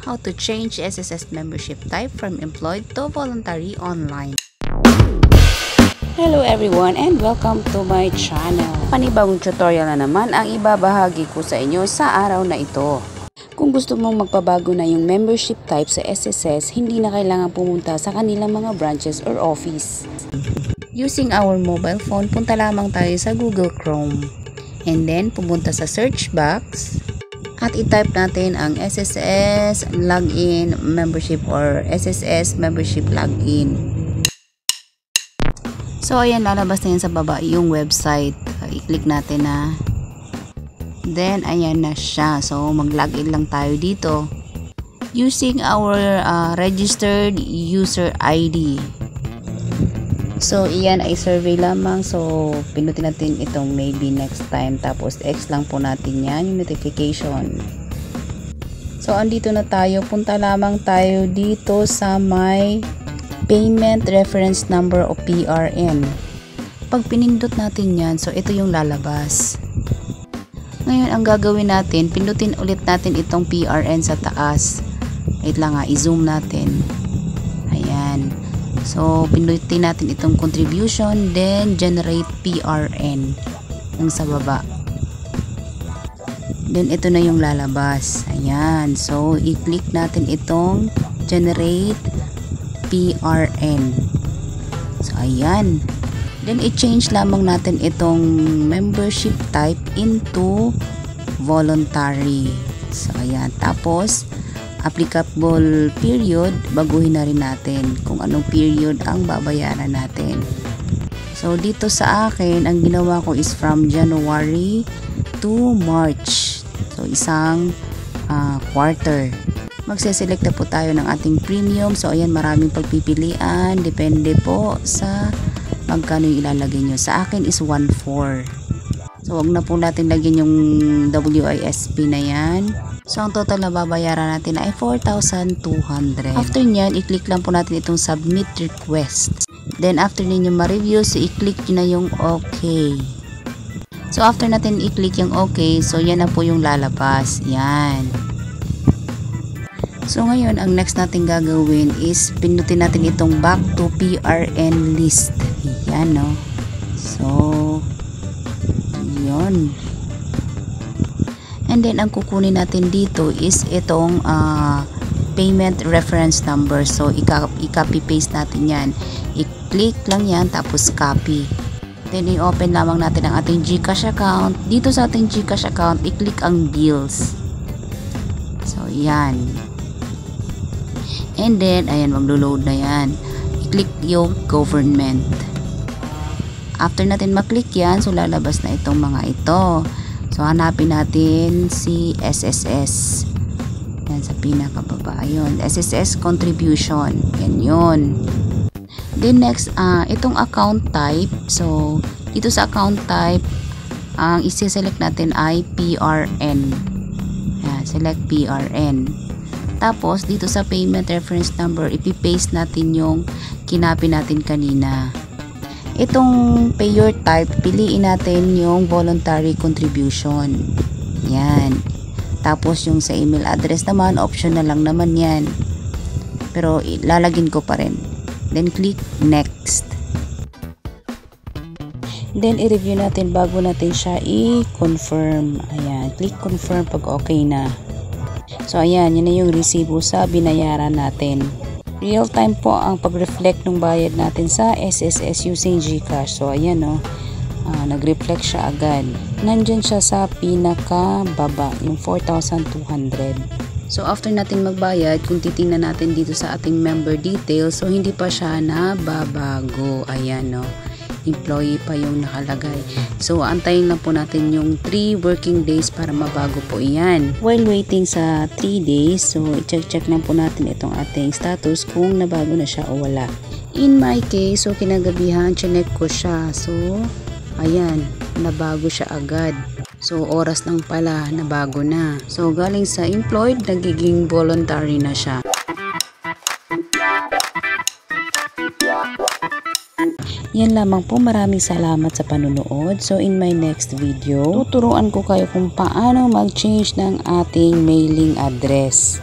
how to change SSS membership type from employed to voluntary online. Hello everyone and welcome to my channel. Panibagong tutorial na naman ang ibabahagi ko sa inyo sa araw na ito. Kung gusto mong magpabago na yung membership type sa SSS, hindi na kailangan pumunta sa kanilang mga branches or office. Using our mobile phone, punta lamang tayo sa Google Chrome. And then, pumunta sa search box at i-type natin ang SSS login membership or SSS membership login. So, ayan, lalabas na yan sa baba yung website. I-click natin na. Then, ayan na siya. So, mag-login lang tayo dito. Using our registered user ID. So, iyan ay survey lamang. So, pinutin natin itong maybe next time. Tapos, X lang po natin yan, yung notification. So, andito na tayo. Punta lamang tayo dito sa may payment reference number o PRN. Pag pinindot natin yan, so ito yung lalabas. Ngayon, ang gagawin natin, pindutin ulit natin itong PRN sa taas. Wait lang nga, i-zoom natin. Ayan. So, pindutin natin itong contribution, then generate PRN yung sa baba. Then, ito na yung lalabas. Ayan. So, i-click natin itong generate PRN. So, ayan. Then, i-change lamang natin itong membership type into voluntary. So, ayan. Tapos, applicable period, baguhin na rin natin kung anong period ang babayaran natin. So, dito sa akin, ang ginawa ko is from January to March. So, isang quarter. Magse-select na po tayo ng ating premium. So, ayan, maraming pagpipilian. Depende po sa magkano yung ilalagay nyo. Sa akin is 1.4. So, wag na po natin lagyan yung WISP na yan. So, ang total na babayaran natin ay 4,200. After nyan, i-click lang po natin itong submit request. Then, after ninyo ma-review, so i-click nyo na yung OK. So, after natin i-click yung OK, so yan na po yung lalabas. Yan. So, ngayon, ang next natin gagawin is pinutin natin itong back to PRN list. Yan, no? So, yun. And then, ang kukunin natin dito is itong payment reference number. So, i-copy-paste natin yan. I-click lang yan, tapos copy. Then, i-open lamang natin ang ating GCash account. Dito sa ating GCash account, i-click ang bills. So, yan. And then, ayan, maglo-load na yan. I-click yung government. After natin maklik yan, so lalabas na itong mga ito. So, hanapin natin si SSS. Yan, sa pinakababa. Ayun, SSS contribution. Yan yun. Then, next, itong account type. So, dito sa account type, ang isi-select natin ay PRN. Yan, select PRN. Tapos, dito sa payment reference number, ipipaste natin yung kinapin natin kanina. Itong payer type, piliin natin yung voluntary contribution. Yan. Tapos, yung sa email address naman, optional lang naman yan. Pero, lalagin ko pa rin. Then, click next. Then, i-review natin bago natin siya i-confirm. Ayan. Click confirm pag okay na. So, ayan. Yan na yung resibo sa binayaran natin. Real time po ang pag-reflect ng bayad natin sa SSS using GCash. So, ayan, no. Nag-reflect siya agad. Nandyan siya sa pinaka-baba, yung 4,200. So, after natin magbayad, kung titingnan natin dito sa ating member details, so, hindi pa siya nababago. Ayan, no. Employee pa yung nakalagay. So, antayin lang po natin yung 3 working days para mabago po yan. While waiting sa 3 days, so, i-check lang po natin itong ating status kung nabago na siya o wala. In my case, so, kinagabihan, chinek ko siya. So, ayan, nabago siya agad. So, oras lang pala, nabago na. So, galing sa employed, nagiging voluntary na siya. Yan lamang po, maraming salamat sa panunood. So in my next video, tuturuan ko kayo kung paano mag-change ng ating mailing address.